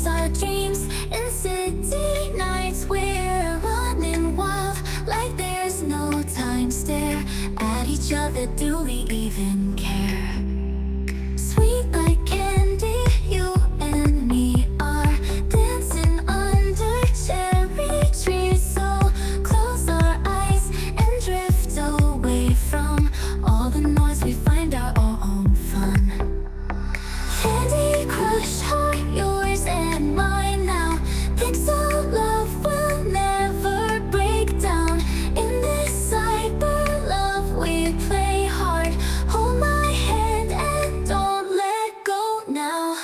chase our dreams. In city nights we're running wild, like there's no time. Stare at each other, do we even care? Sweet like candy, you and me are dancing under cherry trees. So close our eyes and drift away from all the noise. We find our own fun. Candy Crush heart, yours and mine now. Thinks our love will never break down. In this cyber love we play hard. Hold my hand and don't let go now.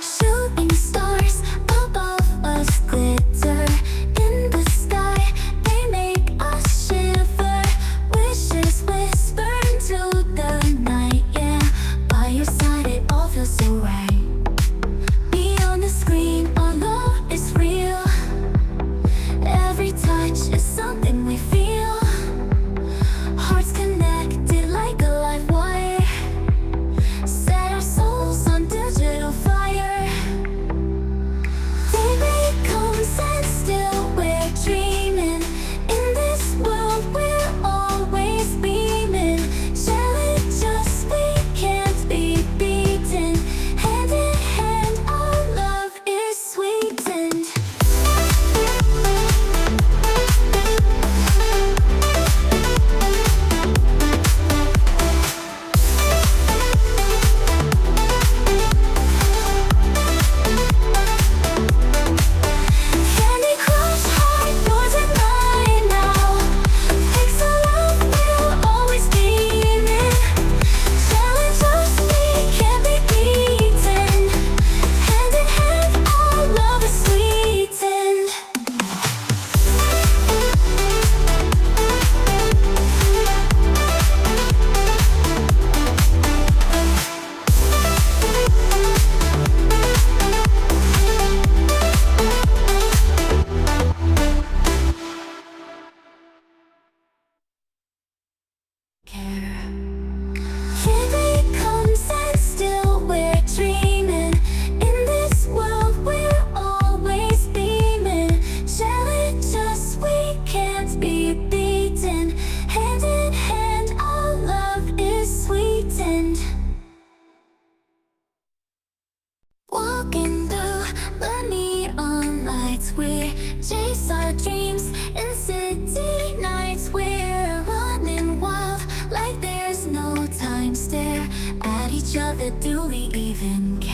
Shooting stars above us glitter in the sky. They make us shiver. Wishes whisper into the night. Yeah, by your side it all feels so right. Beyond the screen, our love is real. Every touch is something we feel. Hearts connected like a live wire. Set our souls on digital fire. Daybreak comes and still we're dreaming. In this world we're always beaming. Challenges we can't be beaten. Hand in hand our love is sweetened. Candy Crush heart, yours and mine now. Pixel love, we'll always beaming. Challenges we can't be beaten. Hand in hand, our love is sweetened. Daybreak comes and still we're dreaming. In this world we're always beaming. Challenges we can't be beaten. Hand in hand our love is sweetened. Walking through the neon lights, we chase our dreams. In city nights we're running wild, like there's no time. Stare at each other, do we even care?